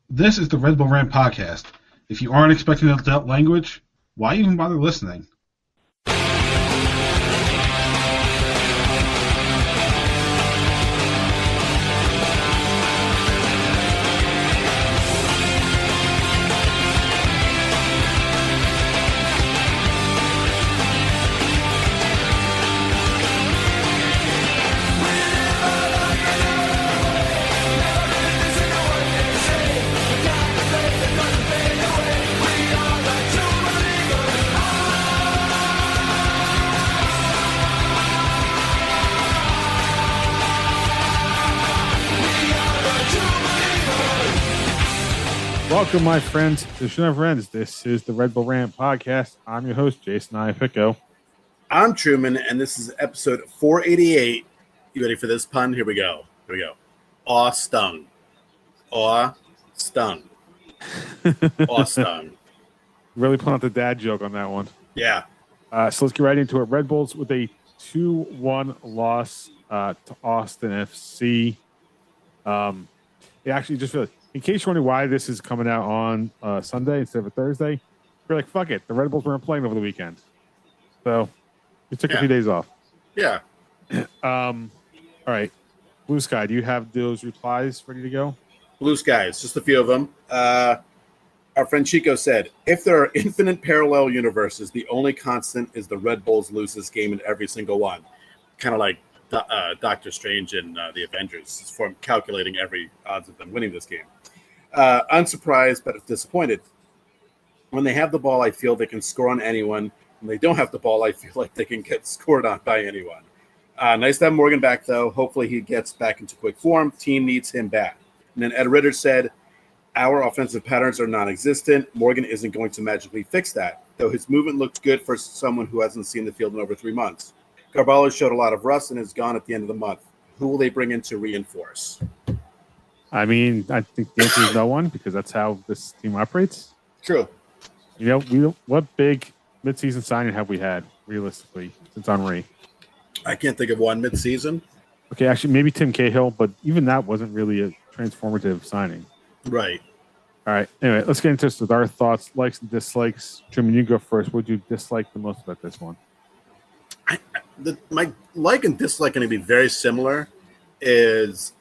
This is the Red Bull Rant podcast. If you aren't expecting adult language, why even bother listening? Welcome, my friends, to Show Friends. This is the Red Bull Rant podcast. I'm your host, Jason Iapicco. I'm Truman, and this is episode 488. You ready for this pun? Here we go. Aw-Stung. Aw-Stung. Aw-Stung. Really pulling out the dad joke on that one. Yeah. So let's get right into it. Red Bulls with a 2-1 loss to Austin FC. Actually, just really, in case you're wondering why this is coming out on Sunday instead of a Thursday, we're like, fuck it. The Red Bulls weren't playing over the weekend. So we took a few days off. Yeah. All right. Blue Sky, do you have those replies ready to go? Blue skies, just a few of them. Our friend Chico said, if there are infinite parallel universes, the only constant is the Red Bulls lose this game in every single one. Kind of like Doctor Strange and the Avengers, for calculating every odds of them winning this game. Unsurprised, but disappointed. When they have the ball, I feel they can score on anyone. When they don't have the ball, I feel like they can get scored on by anyone. Nice to have Morgan back, though. Hopefully he gets back into quick form. Team needs him back. And then Ed Ritter said, our offensive patterns are non-existent. Morgan isn't going to magically fix that, though his movement looked good for someone who hasn't seen the field in over 3 months. Carvalho showed a lot of rust and is gone at the end of the month. Who will they bring in to reinforce? I mean, I think the answer is no one, because that's how this team operates. True. You know, what big midseason signing have we had, realistically, since Henry? I can't think of one midseason. Okay, actually, maybe Tim Cahill, but even that wasn't really a transformative signing. Right. All right. Anyway, let's get into this with our thoughts, likes, and dislikes. Truman, you go first. What did you dislike the most about this one? My like and dislike going to be very similar. Is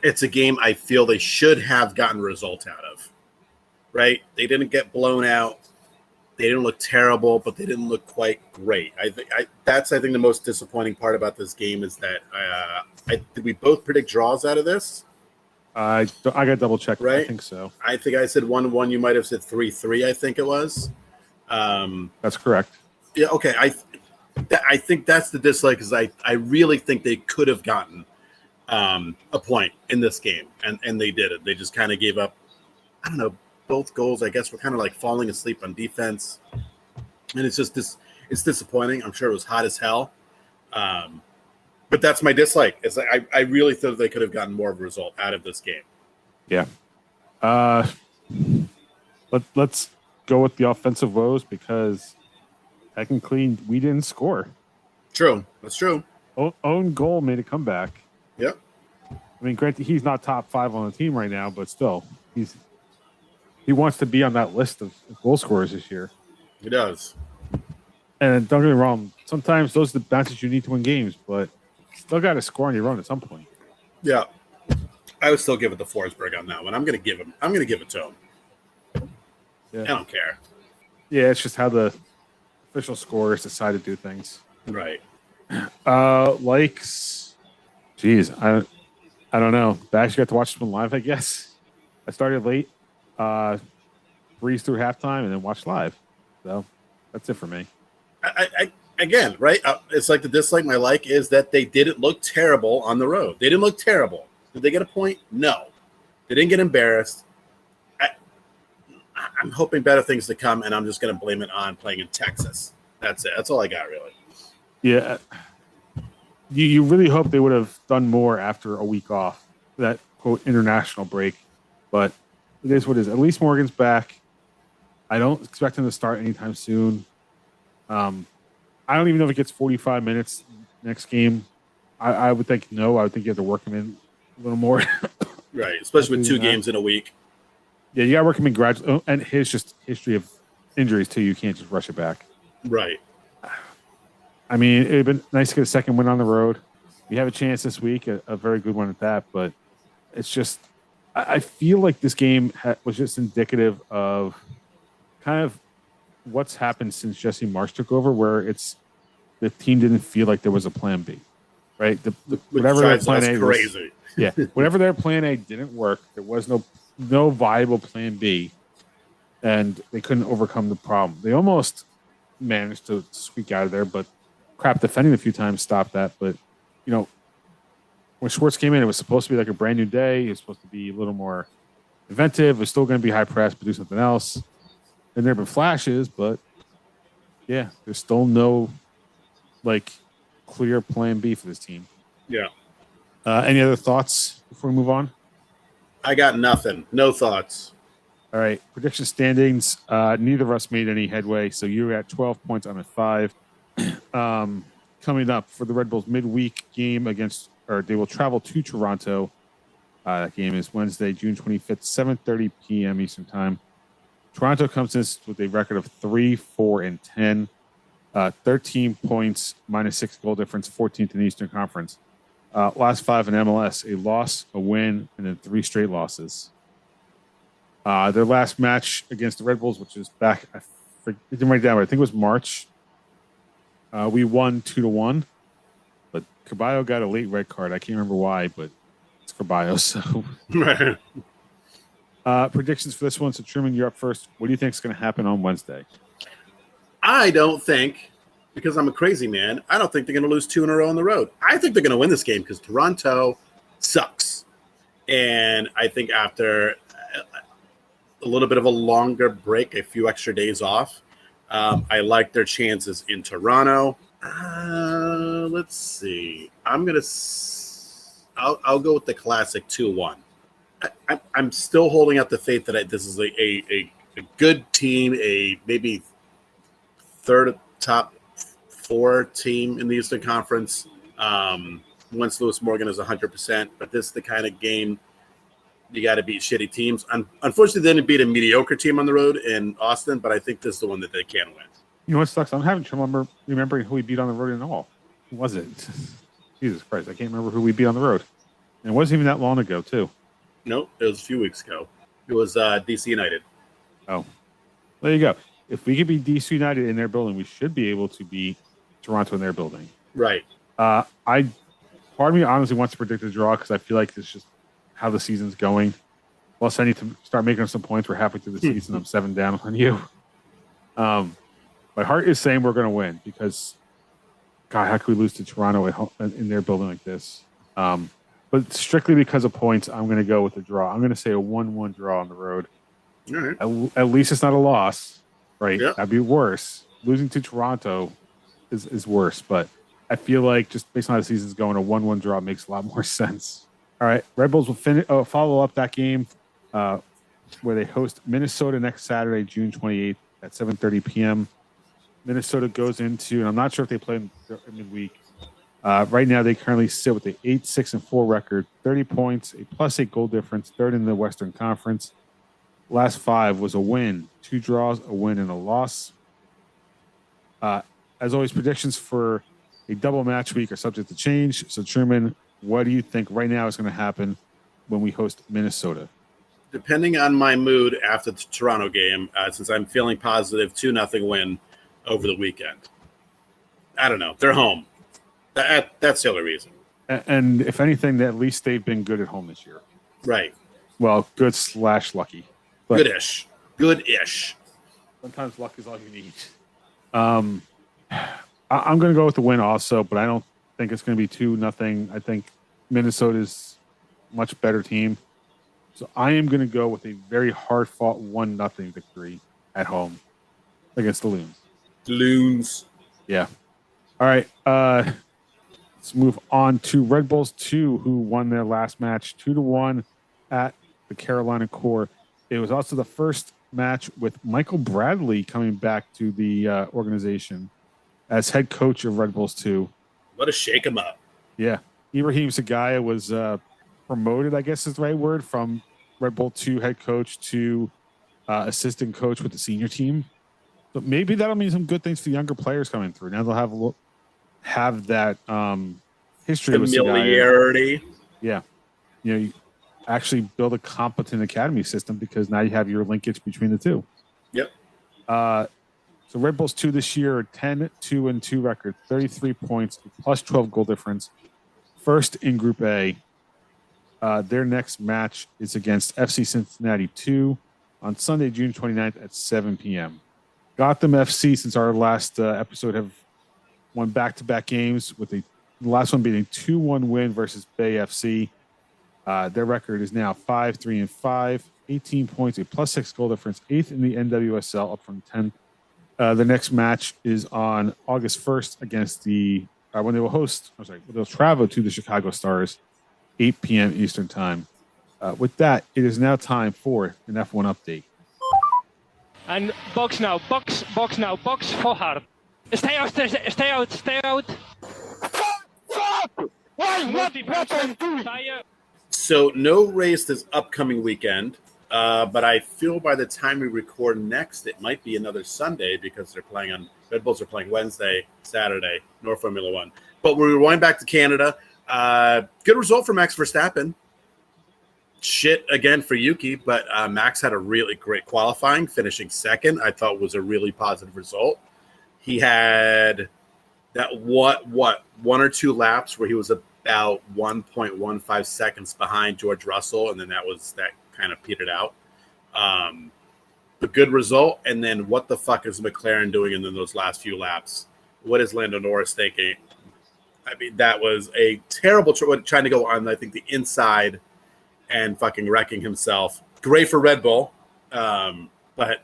it's a game I feel they should have gotten a result out of. Right? They didn't get blown out. They didn't look terrible, but they didn't look quite great. I think the most disappointing part about this game is that did we both predict draws out of this? I got to double check. Right? I think so. I think I said 1-1. You might have said 3-3. I think it was. That's correct. Yeah. Okay. I think that's the dislike, because I really think they could have gotten a point in this game, and they did it. They just kind of gave up. I don't know. Both goals, I guess, were kind of like falling asleep on defense, and it's just it's disappointing. I'm sure it was hot as hell, but that's my dislike. It's like I really thought they could have gotten more of a result out of this game. Yeah. Let's go with the offensive woes, because technically we didn't score. True. That's true. Own goal made a comeback. Yep. I mean, granted, he's not top 5 on the team right now, but still, he wants to be on that list of goal scorers this year. He does. And don't get me wrong, sometimes those are the bounces you need to win games, but still got to score on your own at some point. Yeah. I would still give it to Forsberg on that one. I'm going to give it to him. Yeah. I don't care. Yeah, it's just how the official scorers decide to do things. Right. Likes. Geez, I don't know. I actually got to watch this one live, I guess. I started late, breezed through halftime, and then watched live. So that's it for me. Again, right? It's like the dislike. My like is that they didn't look terrible on the road. They didn't look terrible. Did they get a point? No. They didn't get embarrassed. I'm hoping better things to come, and I'm just going to blame it on playing in Texas. That's it. That's all I got, really. Yeah. You really hope they would have done more after a week off, that, quote, international break. But it is what it is. At least Morgan's back. I don't expect him to start anytime soon. I don't even know if he gets 45 minutes next game. I would think no. I would think you have to work him in a little more. Right, especially with two games in a week. Yeah, you got to work him in gradually. Oh, and his just history of injuries, too. You can't just rush it back. Right. I mean, it would have been nice to get a second win on the road. We have a chance this week, a very good one at that. But it's just, I feel like this game was just indicative of kind of what's happened since Jesse Marsh took over, where the team didn't feel like there was a plan B, right? Whatever their plan A was, yeah, whatever their plan A didn't work. There was no viable plan B, and they couldn't overcome the problem. They almost managed to squeak out of there, but crap defending a few times stopped that. But when Schwartz came in, it was supposed to be like a brand new day. It was supposed to be a little more inventive. It was still going to be high press, but do something else. And there have been flashes, but yeah, there's still no clear plan B for this team. Yeah. Any other thoughts before we move on? I got nothing. No thoughts. All right. Prediction standings. Neither of us made any headway. So you're at 12 points. I'm at 5. Coming up for the Red Bulls midweek game they will travel to Toronto. That game is Wednesday, June 25th, 7:30 p.m. Eastern Time. Toronto comes in with a record of 3-4-10, 13 points, -6 goal difference, 14th in the Eastern Conference. Last 5 in MLS, a loss, a win, and then 3 straight losses. Their last match against the Red Bulls, which is back, I didn't write it down, but I think it was March. We won 2-1, but Caballo got a late red card. I can't remember why, but it's Caballo. So, predictions for this one. So, Truman, you're up first. What do you think is going to happen on Wednesday? I don't think, because I'm a crazy man, I don't think they're going to lose 2 in a row on the road. I think they're going to win this game because Toronto sucks. And I think after a little bit of a longer break, a few extra days off, I like their chances in Toronto. Let's see. I'll go with the classic 2-1. I'm still holding out the faith that this is a good team, a maybe third top 4 team in the Eastern Conference. Once Lewis Morgan is 100%, but this is the kind of game you got to beat shitty teams. Unfortunately, they didn't beat a mediocre team on the road in Austin, but I think this is the one that they can win. You know what sucks? I'm having trouble remembering who we beat on the road in all. Who was it? Jesus Christ, I can't remember who we beat on the road. And it wasn't even that long ago, too. Nope, it was a few weeks ago. It was DC United. Oh, there you go. If we could beat DC United in their building, we should be able to beat Toronto in their building. Right. Part of me honestly wants to predict a draw because I feel like it's just how the season's going. Plus, I need to start making up some points. We're halfway through the season. I'm 7 down on you. My heart is saying we're going to win because, God, how could we lose to Toronto at home, in their building like this? But strictly because of points, I'm going to go with a draw. I'm going to say a 1-1 draw on the road. All right. At least it's not a loss, right? Yep. That'd be worse. Losing to Toronto is worse, but I feel like just based on how the season's going, a 1-1 draw makes a lot more sense. All right, Red Bulls will follow up that game where they host Minnesota next Saturday, June 28th at 7:30 p.m. Minnesota goes into, and I'm not sure if they play in midweek. Right now, they currently sit with an 8-6-4 record, 30 points, a +8 goal difference, third in the Western Conference. Last 5 was a win, 2 draws, a win, and a loss. As always, predictions for a double match week are subject to change. So, Truman, what do you think right now is going to happen when we host Minnesota? Depending on my mood after the Toronto game, since I'm feeling positive, 2-0 win over the weekend. I don't know. They're home. That's the only reason. And if anything, at least they've been good at home this year. Right. Well, good/lucky. But Good-ish. Good-ish. Sometimes luck is all you need. I'm going to go with the win also, but I don't think it's going to be 2-0. I think Minnesota's a much better team. So I am going to go with a very hard-fought 1-0 victory at home against the Loons. Loons. Yeah. All right. Let's move on to Red Bulls 2, who won their last match 2-1 at the Carolina Core. It was also the first match with Michael Bradley coming back to the organization as head coach of Red Bulls 2. Let us shake him up. Yeah. Ibrahim Sagaya was promoted, I guess is the right word, from Red Bull 2 head coach to assistant coach with the senior team. So maybe that'll mean some good things for younger players coming through. Now they'll have that history with familiarity. Yeah. You actually build a competent academy system because now you have your linkage between the two. Yep. So Red Bulls 2 this year, 10-2-2 record, 33 points, plus 12 goal difference. First in Group A. Their next match is against FC Cincinnati 2 on Sunday, June 29th at 7 p.m. Gotham FC, since our last episode, have won back-to-back games with the last one being a 2-1 win versus Bay FC. Their record is now 5-3-5, 18 points, a plus 6 goal difference, 8th in the NWSL, up from 10th. The next match is on August 1st against when they'll travel to the Chicago Stars, 8 p.m. Eastern Time. With that, it is now time for an F1 update. And box now, box forward. Stay out. So no race this upcoming weekend, but I feel by the time we record next, it might be another Sunday because Red Bulls are playing Wednesday, Saturday, no Formula One. But we're going back to Canada. Good result for Max Verstappen. Shit again for Yuki, but Max had a really great qualifying, finishing second. I thought was a really positive result. He had that one or two laps where he was about 1.15 seconds behind George Russell, and then that kind of petered out. A good result, and then what the fuck is McLaren doing in those last few laps? What is Lando Norris thinking? I mean, that was a terrible trying to go on, I think, the inside and fucking wrecking himself. Great for Red Bull, but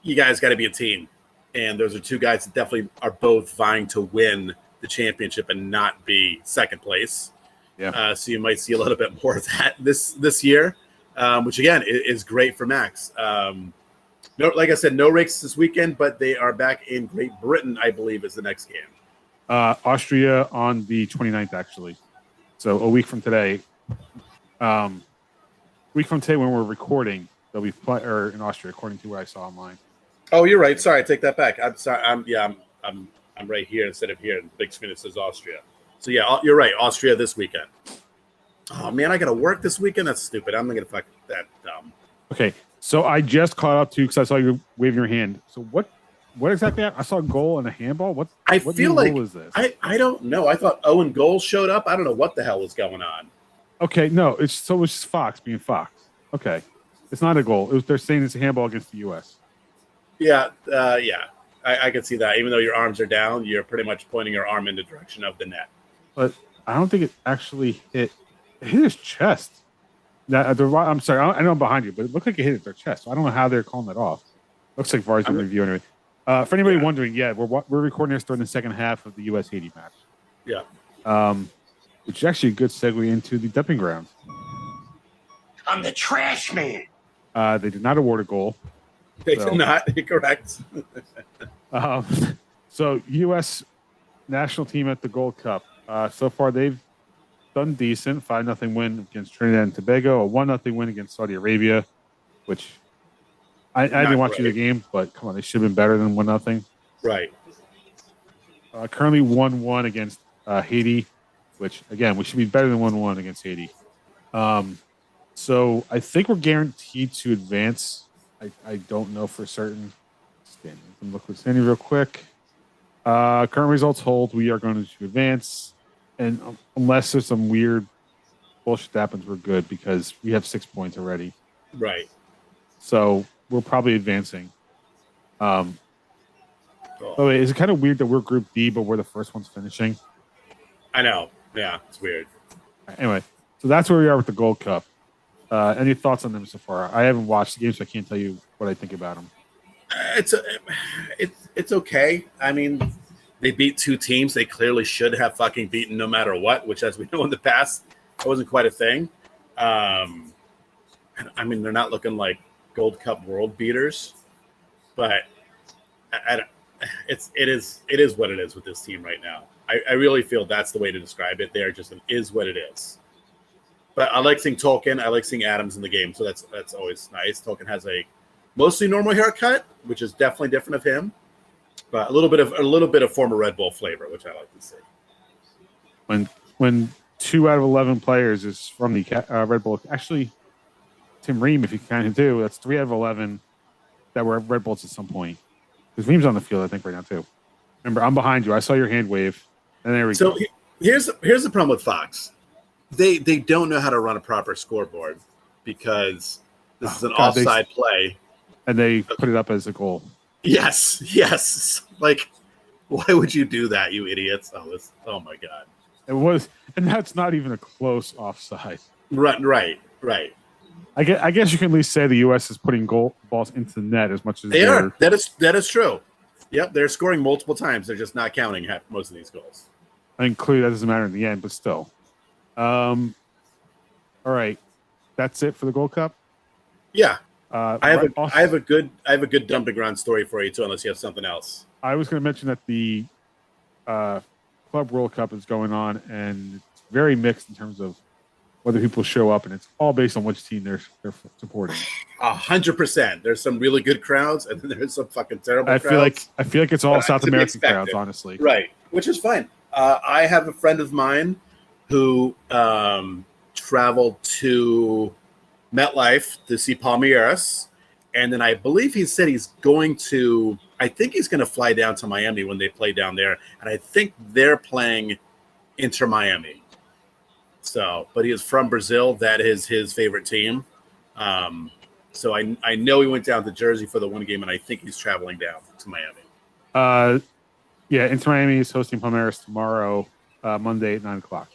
you guys got to be a team. And those are two guys that definitely are both vying to win the championship and not be second place. Yeah. So you might see a little bit more of that this year, which, again, is great for Max. Like I said, no races this weekend, but they are back in Great Britain, I believe, is the next game. Austria on the 29th, actually. So a week from today. When we're recording, they'll be in Austria, according to what I saw online. Oh, you're right. Sorry, I take that back. I'm sorry. I'm right here instead of here. The big screen it says Austria. So yeah, you're right. Austria this weekend. Oh man, I got to work this weekend. That's stupid. I'm not gonna fuck that dumb. Okay, so I just caught up to because I saw you waving your hand. So what exactly? I saw a goal and a handball. What feel like goal was this? I don't know. I thought Owen Goal showed up. I don't know what the hell was going on. Okay, no, it's just Fox being Fox. Okay, it's not a goal. They're saying it's a handball against the U.S. Yeah, I can see that. Even though your arms are down, you're pretty much pointing your arm in the direction of the net. But I don't think it actually hit. It hit his chest. I'm sorry, I know I'm behind you, but it looked like it hit their chest. So I don't know how they're calling that off. Looks like VAR's in review anyway. For anybody wondering, we're recording this during the second half of the U.S. Haiti match. Yeah. Which is actually a good segue into the dumping ground. I'm the trash man. They did not award a goal. They did not. Correct. So U.S. national team at the Gold Cup. So far, they've done decent. 5-0 win against Trinidad and Tobago. A 1-0 win against Saudi Arabia, which I didn't watch the game, but come on, they should have been better than 1-0. Right. Currently 1-1 against Haiti, which, again, we should be better than 1-1 against Haiti. So I think we're guaranteed to advance. I don't know for certain. Let me look with Sandy real quick. Current results hold. We are going to advance. And unless there's some weird bullshit that happens, we're good because we have 6 points already. Right. So we're probably advancing. By the way, is it kind of weird that we're Group D, but we're the first ones finishing? I know. Yeah, it's weird. Anyway, so that's where we are with the Gold Cup. Any thoughts on them so far? I haven't watched the game, so I can't tell you what I think about them. It's okay. I mean, they beat two teams they clearly should have fucking beaten no matter what, which, as we know in the past, that wasn't quite a thing. I mean, they're not looking like Gold Cup world beaters, but it is what it is with this team right now. I really feel that's the way to describe it. They are just an is what it is. But I like seeing Tolkien. I like seeing Adams in the game, so that's always nice. Tolkien has a mostly normal haircut, which is definitely different of him, but a little bit of former Red Bull flavor, which I like to see. When 2 out of 11 players is from the Red Bull, actually, Tim Ream, if you count him too, that's 3 out of 11 that were Red Bulls at some point. Because Ream's on the field, I think, right now too. Remember, I'm behind you. I saw your hand wave, and there we go. So here's the problem with Fox. They don't know how to run a proper scoreboard because this is an offside play. And they put it up as a goal. Yes. Like, why would you do that, you idiots? Oh my God. It was, and that's not even a close offside. Right. I guess you can at least say the U.S. is putting balls into the net as much as they are. That is true. Yep, they're scoring multiple times. They're just not counting most of these goals. I mean, clearly that doesn't matter in the end, but still. All right, that's it for the Gold Cup. Yeah, I have a good dumping ground story for you too, unless you have something else. I was going to mention that the Club World Cup is going on, and it's very mixed in terms of whether people show up, and it's all based on which team they're supporting. 100%. There's some really good crowds, and then there's some fucking terrible crowds. I feel like it's all South American crowds, honestly. Right, which is fine. I have a friend of mine who traveled to MetLife to see Palmeiras, and then I believe he said he's going to. I think he's going to fly down to Miami when they play down there, and I think they're playing Inter Miami. So, but he is from Brazil. That is his favorite team. So I know he went down to Jersey for the one game, and I think he's traveling down to Miami. Yeah, Inter Miami is hosting Palmeiras tomorrow, Monday at 9:00.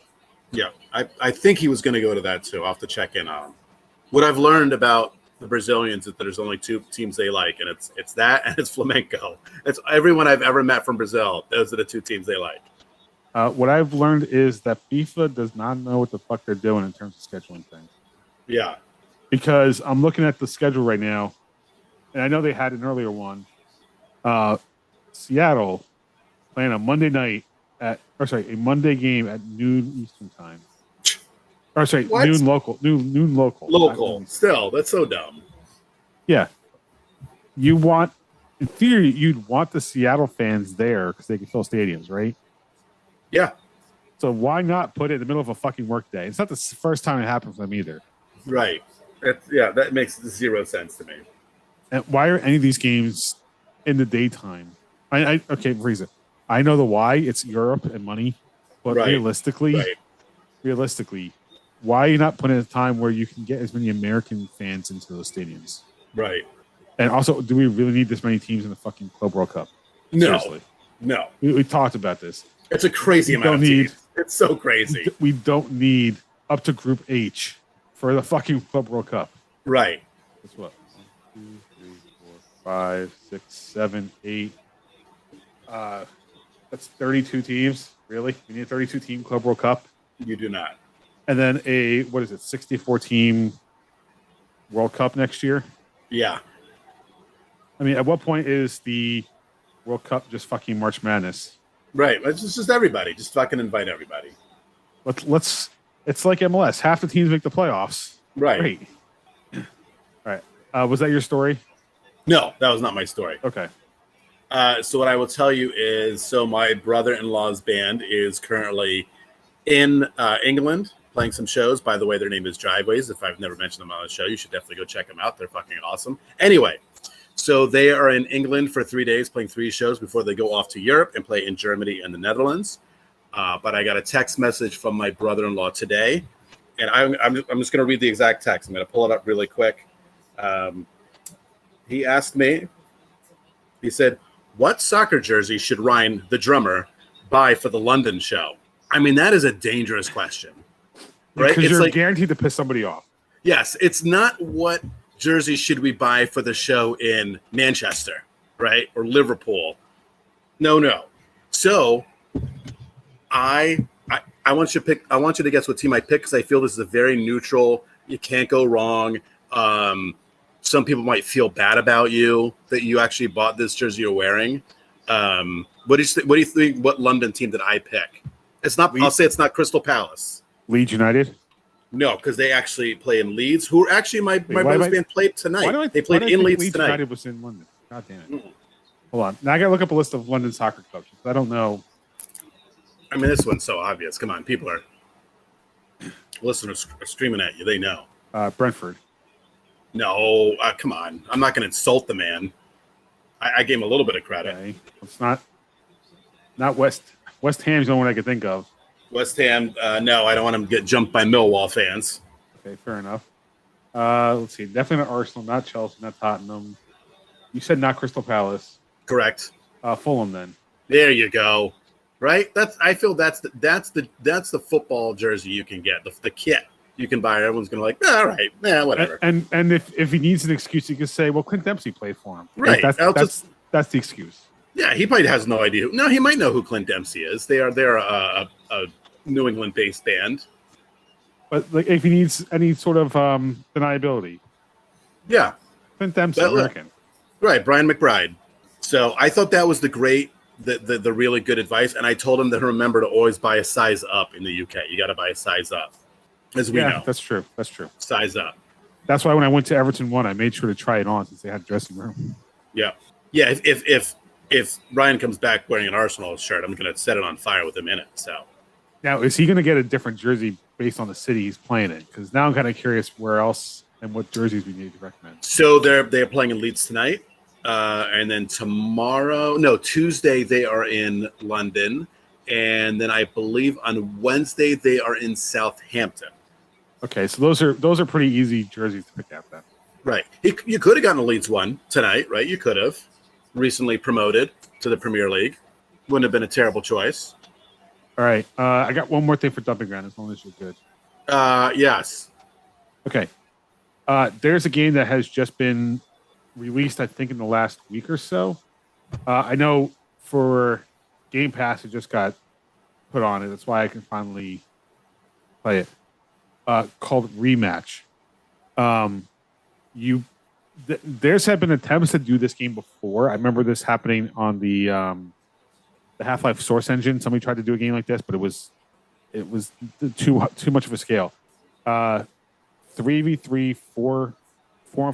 Yeah, I think he was going to go to that too. I'll have to check in on him. What I've learned about the Brazilians is that there's only 2 teams they like, and it's that and it's Flamengo. It's everyone I've ever met from Brazil. Those are the 2 teams they like. What I've learned is that FIFA does not know what the fuck they're doing in terms of scheduling things. Yeah. Because I'm looking at the schedule right now, and I know they had an earlier one. Seattle playing a Monday night a Monday game at noon Eastern time. What? Noon local. Noon local. Local. Still, that's so dumb. Yeah. In theory, you'd want the Seattle fans there because they can fill stadiums, right? Yeah. So why not put it in the middle of a fucking workday? It's not the first time it happened for them either. Right. That makes 0 sense to me. And why are any of these games in the daytime? Freeze it. I know the why. It's Europe and money. But realistically, why are you not putting a time where you can get as many American fans into those stadiums? Right. And also, do we really need this many teams in the fucking Club World Cup? No. Seriously. No. We talked about this. It's a crazy amount of teams. It's so crazy. We don't need up to Group H for the fucking Club World Cup. Right. That's what? 1, 2, 3, 4, 5, 6, 7, 8. That's 32 teams. Really? We need a 32 team Club World Cup? You do not. And then 64 team World Cup next year? Yeah. I mean, at what point is the World Cup just fucking March Madness? Right. It's just everybody. Just fucking invite everybody. Let's. It's like MLS. Half the teams make the playoffs. Right. Great. All right. Was that your story? No, that was not my story. Okay. So what I will tell you is, my brother-in-law's band is currently in England playing some shows. By the way, their name is Driveways. If I've never mentioned them on the show, you should definitely go check them out. They're fucking awesome. Anyway. So they are in England for 3 days, playing 3 shows before they go off to Europe and play in Germany and the Netherlands. But I got a text message from my brother-in-law today, and I'm just going to read the exact text. I'm going to pull it up really quick. He asked me, he said, what soccer jersey should Ryan, the drummer, buy for the London show? I mean, that is a dangerous question. Right? Because you're guaranteed to piss somebody off. Yes, it's not what jersey should we buy for the show in Manchester, right? Or Liverpool. No. So I want you to pick. I want you to guess what team I pick because I feel this is a very neutral. You can't go wrong. Some people might feel bad about you that you actually bought this jersey you're wearing. What do you think? What London team did I pick? It's not. I'll say it's not Crystal Palace. Leeds United. No, because they actually play in Leeds. Who are actually my brother's band played tonight. They played in Leeds tonight. United was in London. God damn it. Hold on. Now I gotta look up a list of London soccer clubs. I don't know. I mean, this one's so obvious. Come on, people are listeners are streaming at you. They know. Brentford. No, come on. I'm not going to insult the man. I gave him a little bit of credit. Okay. It's not West Ham's the only one I could think of. West Ham, no, I don't want him to get jumped by Millwall fans. Okay, fair enough. Let's see. Definitely not Arsenal, not Chelsea, not Tottenham. You said not Crystal Palace. Correct. Fulham then. There you go. Right? I feel that's the football jersey you can get. The kit you can buy. Everyone's going to like, all right, whatever. And if he needs an excuse, he can say, well, Clint Dempsey played for him. Right. That's the excuse. Yeah, he probably has no idea. No, he might know who Clint Dempsey is. They're a New England-based band. But like, if he needs any sort of deniability, yeah, Clint Dempsey, American, right? Brian McBride. So I thought that was the really good advice, and I told him to remember to always buy a size up in the UK. You got to buy a size up, as we know. That's true. Size up. That's why when I went to Everton 1, I made sure to try it on since they had a dressing room. Yeah. If Ryan comes back wearing an Arsenal shirt, I'm going to set it on fire with him in it. So now, is he going to get a different jersey based on the city he's playing in? Because now I'm kind of curious where else and what jerseys we need to recommend. So they're playing in Leeds tonight, and then Tuesday they are in London, and then I believe on Wednesday they are in Southampton. Okay, so those are pretty easy jerseys to pick out then. Right. You could have gotten a Leeds one tonight, right? You could have. Recently promoted to the Premier League. Wouldn't have been a terrible choice. All right. I got one more thing for Dumping Ground as long as you're good. Yes. Okay. There's a game that has just been released, I think, in the last week or so. I know for Game Pass, it just got put on it. That's why I can finally play it. Called Rematch. There's had been attempts to do this game before. I remember this happening on the Half-Life Source engine. Somebody tried to do a game like this, but it was too much of a scale. 3v3, 4-on-4,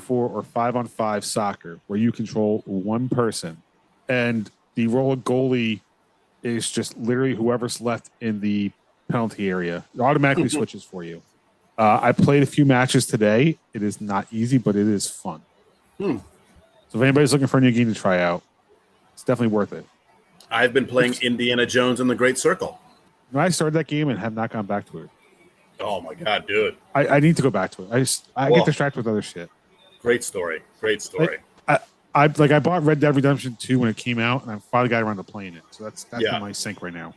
or 5-on-5 soccer, where you control one person, and the role of goalie is just literally whoever's left in the penalty area. It automatically switches for you. I played a few matches today. It is not easy, but it is fun. So if anybody's looking for a new game to try out, it's definitely worth it. I've been playing Indiana Jones and the Great Circle. I started that game and have not gone back to it. Oh my God, dude! I need to go back to it. I get distracted with other shit. Great story. I bought Red Dead Redemption 2 when it came out, and I finally got around to playing it. So that's in my sink right now.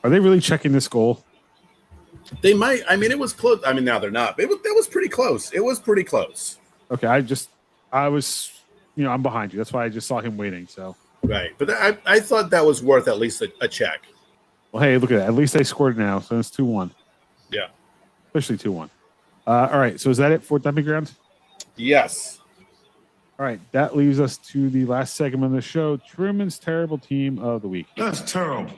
Are they really checking this goal? They might. I mean, it was close. I mean, now they're not. That was pretty close. It was pretty close. Okay, I was, I'm behind you. That's why I just saw him waiting. So right, but I thought that was worth at least a check. Well, hey, look at that. At least they scored now, so it's 2-1. Yeah, officially 2-1. All right, so is that it for Dumping Ground? Yes. All right, that leaves us to the last segment of the show, Truman's Terrible Team of the Week. That's terrible.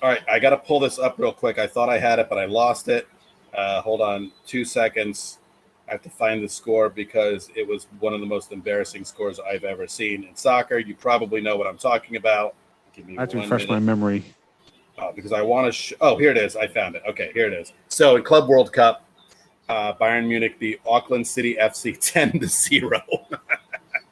All right, I got to pull this up real quick. I thought I had it, but I lost it. Hold on 2 seconds. I have to find the score because it was one of the most embarrassing scores I've ever seen in soccer. You probably know what I'm talking about. Give me I have to refresh my memory. Because I want to here it is. I found it. Okay, here it is. So in Club World Cup, Bayern Munich beat Auckland City FC 10-0.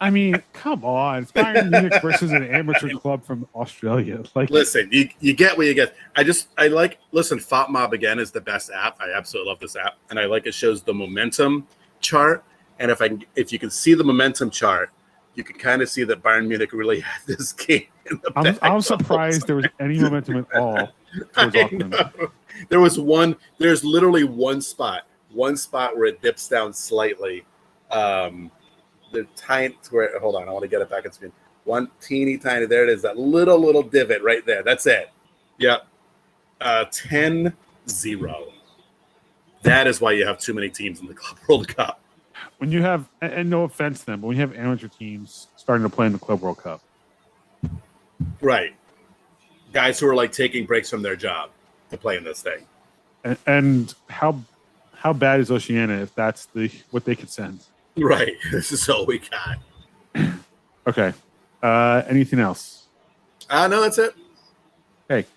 I mean, come on. It's Bayern Munich versus an amateur club from Australia. Listen, you get what you get. Listen, FOTMob again is the best app. I absolutely love this app. And it shows the momentum chart. And if you can see the momentum chart, you can kind of see that Bayern Munich really had this game in the bag. I'm surprised there was any momentum at all towards Auckland. There's literally one spot where it dips down slightly. The tiny square. Hold on, I want to get it back on screen. One teeny tiny. There it is. That little divot right there. That's it. Yep. 10-0. That is why you have too many teams in the Club World Cup. When you have, and no offense to them, but when you have amateur teams starting to play in the Club World Cup, right? Guys who are taking breaks from their job to play in this thing. And how how bad is Oceania if that's what they could send? Right. This is all we got. Okay. Anything else? No, that's it. Okay.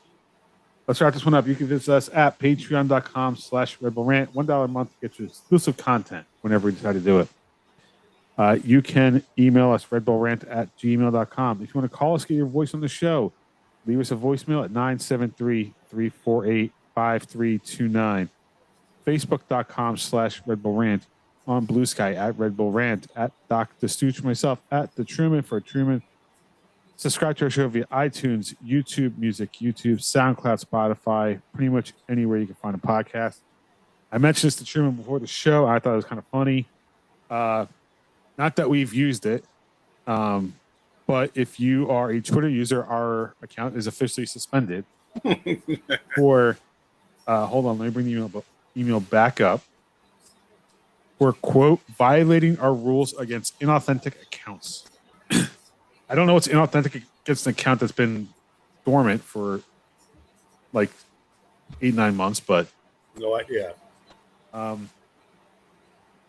Let's wrap this one up. You can visit us at patreon.com/Red Bull Rant. $1 a month to get you exclusive content whenever we decide to do it. You can email us redbullrant@gmail.com. If you want to call us, get your voice on the show, leave us a voicemail at 973-348-5329. Facebook.com/Red Bull Rant. On Blue Sky at Red Bull Rant, at Doc the Stooge, myself at the Truman for Truman. Subscribe to our show via iTunes, YouTube Music, YouTube, SoundCloud, Spotify, pretty much anywhere you can find a podcast. I mentioned this to Truman before the show. I thought it was kind of funny. Not that we've used it, but if you are a Twitter user, our account is officially suspended for, hold on, let me bring the email back up. For, quote, violating our rules against inauthentic accounts. I don't know what's inauthentic against an account that's been dormant for like 8-9 months, but Yeah.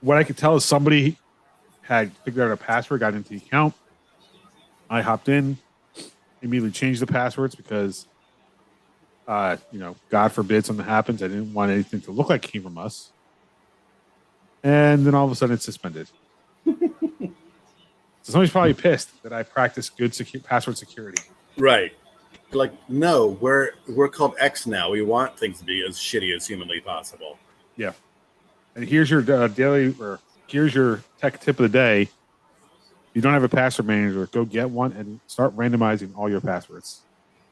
What I could tell is somebody had figured out a password, got into the account. I hopped in, immediately changed the passwords because, God forbid something happens. I didn't want anything to look like it came from us. And then all of a sudden it's suspended. So somebody's probably pissed that I practice good password security. Right. Like, no, we're called X now. We want things to be as shitty as humanly possible. Yeah. And here's your here's your tech tip of the day. If you don't have a password manager, go get one and start randomizing all your passwords.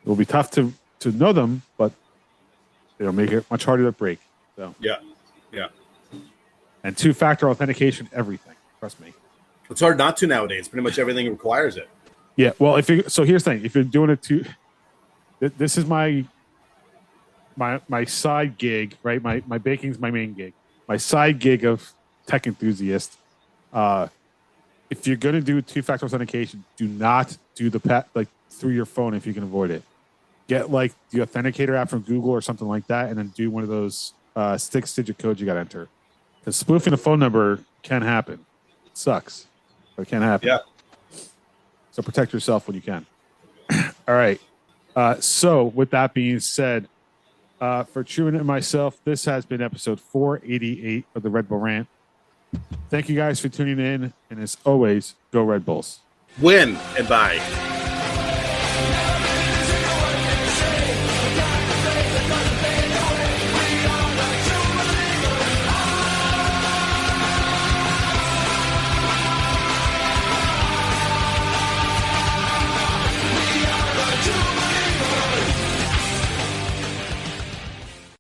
It will be tough to know them, but it'll make it much harder to break. So Yeah. And 2-factor authentication, everything. Trust me. It's hard not to nowadays. Pretty much everything requires it. Yeah. Well, so here's the thing. If you're doing it this is my side gig, right? My baking's my main gig. My side gig of tech enthusiast. If you're going to do 2-factor authentication, do not do through your phone if you can avoid it. Get like the authenticator app from Google or something like that, and then do one of those 6-digit codes you got to enter. Because spoofing a phone number can happen. It sucks, but it can happen. Yeah. So protect yourself when you can. All right. So with that being said, for Truman and myself, this has been episode 488 of the Red Bull Rant. Thank you guys for tuning in. And as always, go Red Bulls. Win and buy.